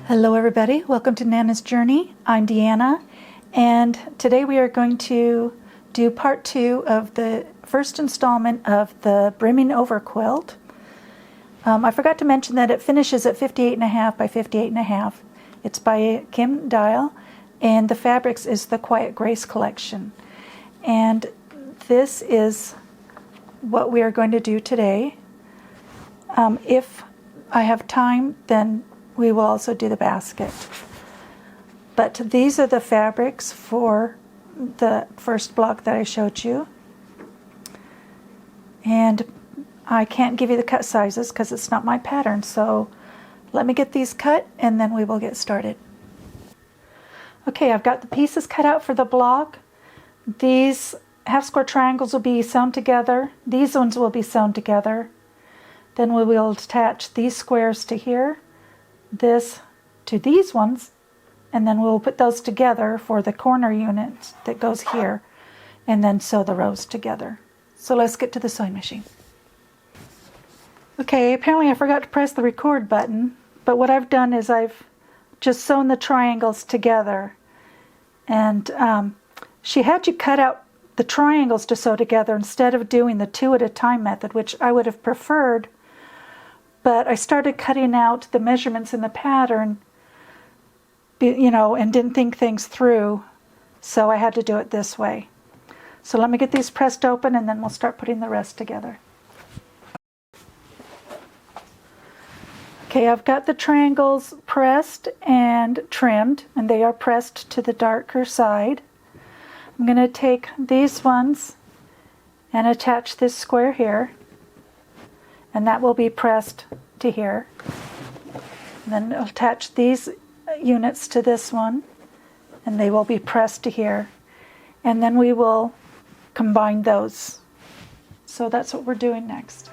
Hello everybody, welcome to Nana's Journey. I'm Deanna, and today we are going to do part 2 of the first installment of the Brimming over quilt. I forgot to mention that it finishes at 58.5 by 58.5. It's by Kim Dial, and the fabrics is the Quiet Grace collection. And this is what we are going to do today. If I have time, then we will also do the basket. But these are the fabrics for the first block that I showed you. And I can't give you the cut sizes because it's not my pattern, so let me get these cut and then we will get started. Okay, I've got the pieces cut out for the block. These half square triangles will be sewn together. These ones will be sewn together. Then we will attach these squares to here, this to these ones, and then we'll put those together for the corner unit that goes here, and then sew the rows together. So let's get to the sewing machine. Okay, apparently I forgot to press the record button, but what I've done is I've just sewn the triangles together. And she had you cut out the triangles to sew together instead of doing the 2 at a time method, which I would have preferred. But I started cutting out the measurements in the pattern, you know, and didn't think things through, so I had to do it this way. So let me get these pressed open and then we'll start putting the rest together. Okay, I've got the triangles pressed and trimmed, and they are pressed to the darker side. I'm going to take these ones and attach this square here, and that will be pressed to here. And then I'll attach these units to this one, and they will be pressed to here. And then we will combine those. So that's what we're doing next.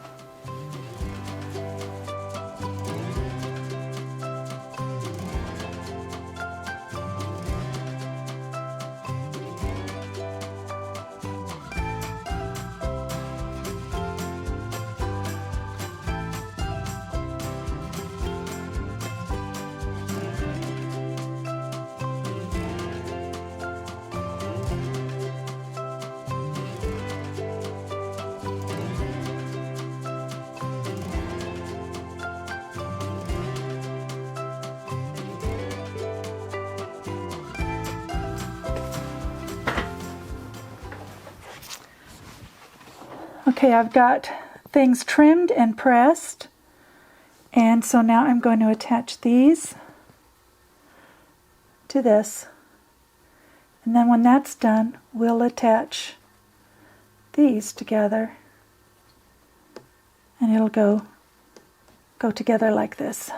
Okay, I've got things trimmed and pressed, and so now I'm going to attach these to this, and then when that's done we'll attach these together, and it'll go together like this.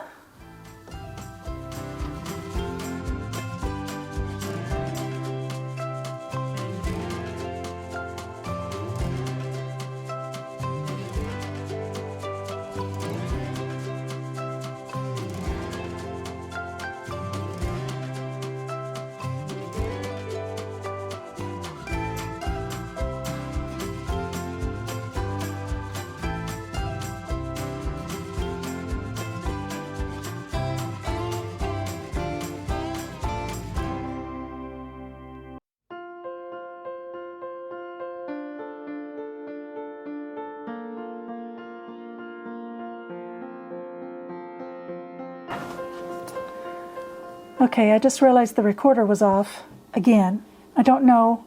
Okay, I just realized the recorder was off again. I don't know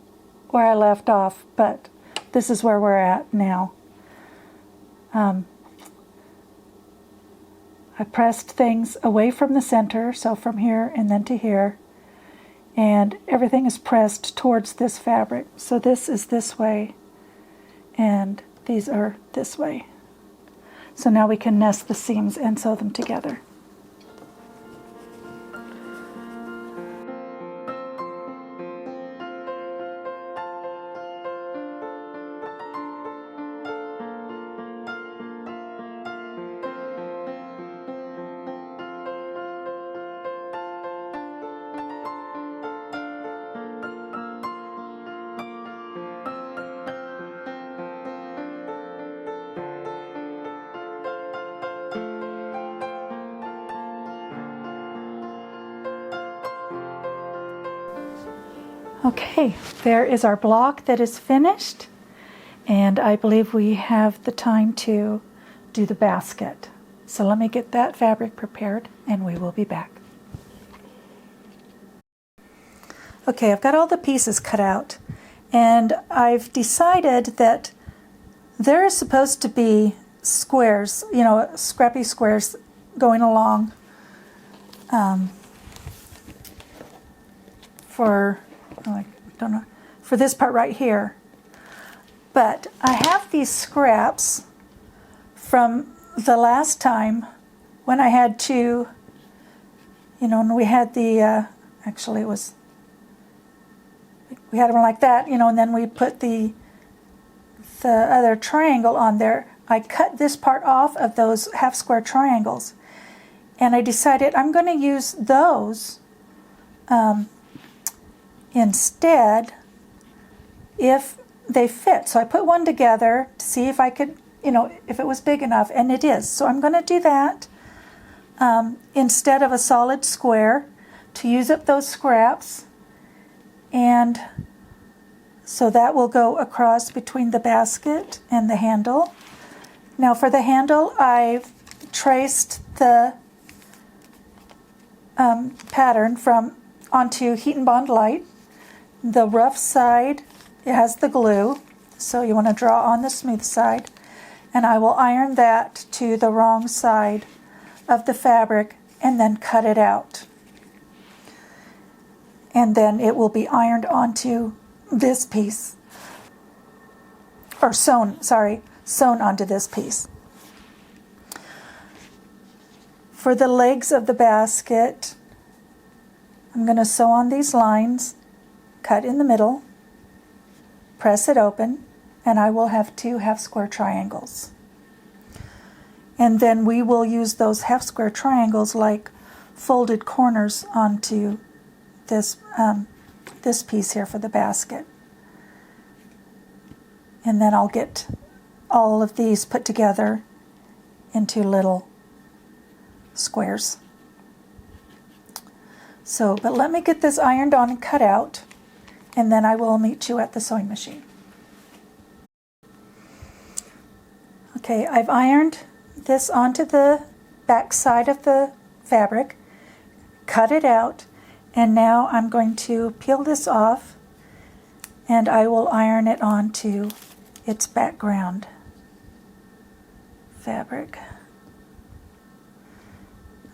where I left off, but this is where we're at now. I pressed things away from the center, so from here and then to here, and everything is pressed towards this fabric. So this is this way, and these are this way. So now we can nest the seams and sew them together. Okay, there is our block that is finished, and I believe we have the time to do the basket. So let me get that fabric prepared and we will be back. Okay, I've got all the pieces cut out, and I've decided that there is supposed to be squares, you know, scrappy squares going along for, I don't know, for this part right here. But I have these scraps from the last time when I had to, you know, and we had the, actually it was, we had them like that, you know, and then we put the other triangle on there. I cut this part off of those half square triangles, and I decided I'm going to use those instead if they fit. So I put one together to see if I could, you know, if it was big enough, and it is. So I'm going to do that instead of a solid square to use up those scraps. And so that will go across between the basket and the handle. Now for the handle, I've traced the pattern from onto Heat and Bond Light. The rough side, it has the glue, so you want to draw on the smooth side, and I will iron that to the wrong side of the fabric and then cut it out. And then it will be ironed onto this piece, or sewn onto this piece. For the legs of the basket, I'm going to sew on these lines, cut in the middle, press it open, and I will have 2 half square triangles. And then we will use those half square triangles like folded corners onto this this piece here for the basket. And then I'll get all of these put together into little squares. So, but let me get this ironed on and cut out, and then I will meet you at the sewing machine. Okay, I've ironed this onto the back side of the fabric, cut it out, and now I'm going to peel this off, and I will iron it onto its background fabric.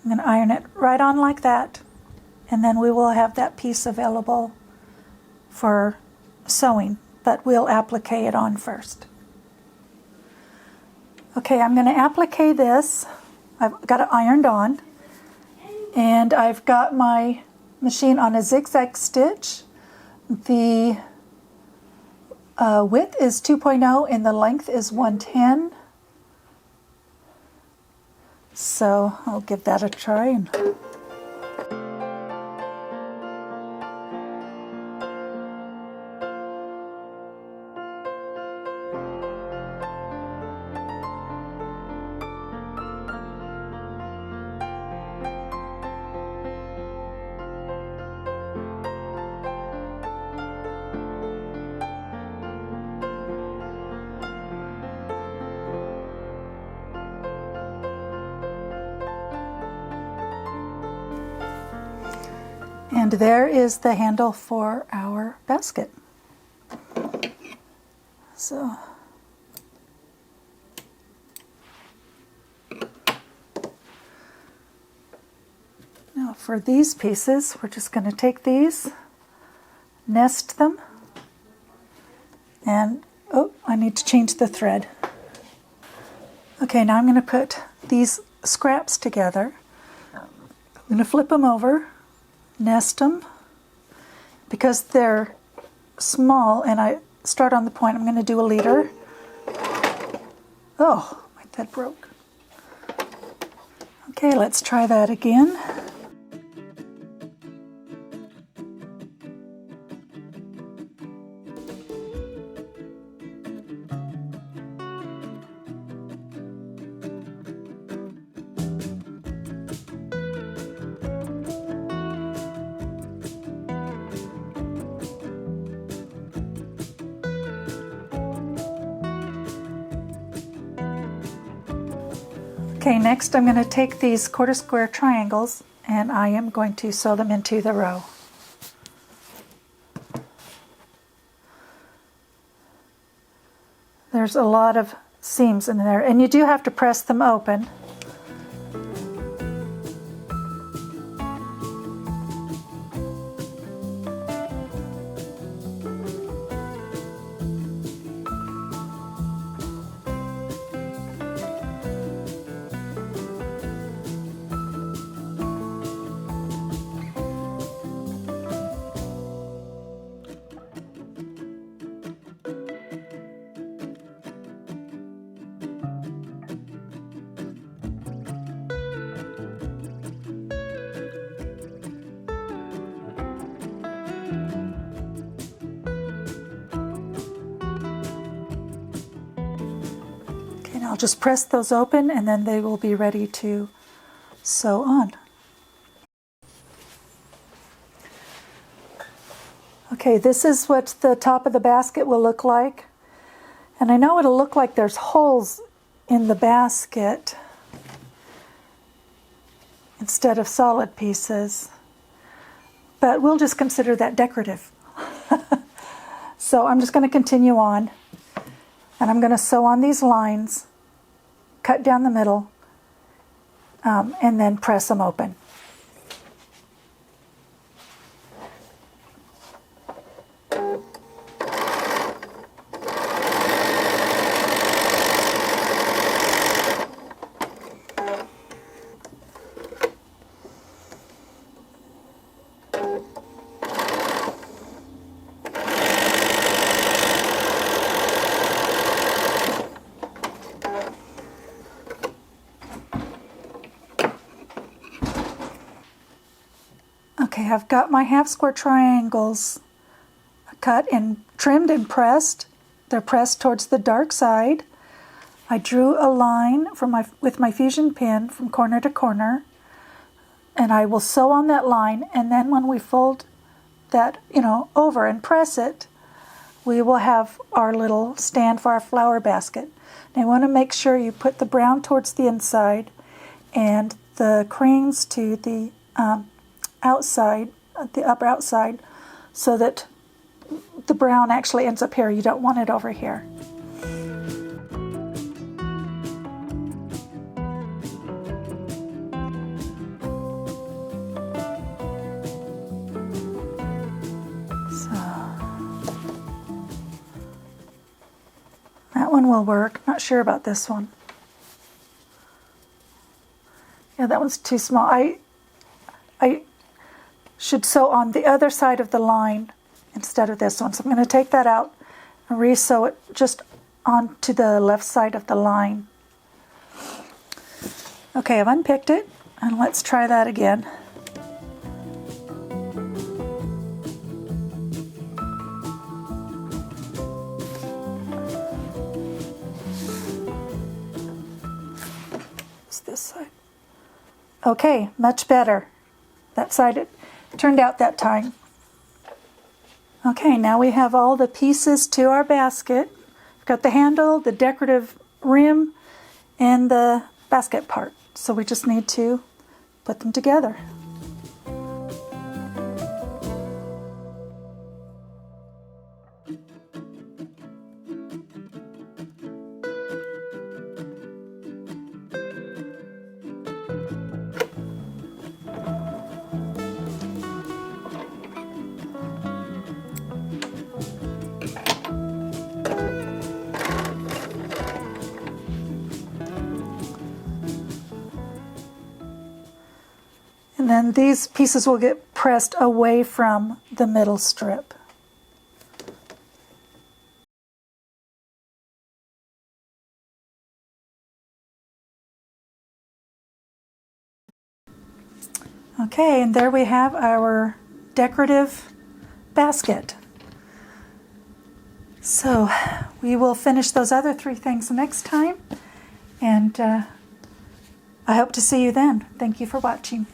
I'm going to iron it right on like that, and then we will have that piece available for sewing, but we'll applique it on first. Okay, I'm going to applique this. I've got it ironed on, and I've got my machine on a zigzag stitch. The width is 2.0 and the length is 110. So I'll give that a try. And there is the handle for our basket. So now for these pieces, we're just going to take these, nest them, and oh, I need to change the thread. Okay, now I'm going to put these scraps together. I'm going to flip them over, nest them. Because they're small and I start on the point, I'm going to do a leader. Oh, my thread broke. Okay, let's try that again. Okay, next I'm going to take these quarter square triangles and I am going to sew them into the row. There's a lot of seams in there, and you do have to press them open. And I'll just press those open and then they will be ready to sew on. Okay, this is what the top of the basket will look like. And I know it'll look like there's holes in the basket instead of solid pieces, but we'll just consider that decorative. So I'm just going to continue on, and I'm going to sew on these lines, cut down the middle, and then press them open. Okay, I've got my half square triangles cut and trimmed and pressed. They're pressed towards the dark side. I drew a line with my fusion pin from corner to corner, and I will sew on that line, and then when we fold that, over and press it, we will have our little stand for our flower basket. Now you want to make sure you put the brown towards the inside and the creams to the outside, the upper outside, so that the brown actually ends up here. You don't want it over here. So that one will work. Not sure about this one. Yeah, that one's too small. I should sew on the other side of the line instead of this one. So I'm going to take that out and re-sew it just onto the left side of the line. Okay, I've unpicked it, and let's try that again. It's this side. Okay, much better. That side it turned out that time. Okay, now we have all the pieces to our basket. We've got the handle, the decorative rim, and the basket part. So we just need to put them together. And then these pieces will get pressed away from the middle strip. Okay, and there we have our decorative basket. So we will finish those other three things next time, and I hope to see you then. Thank you for watching.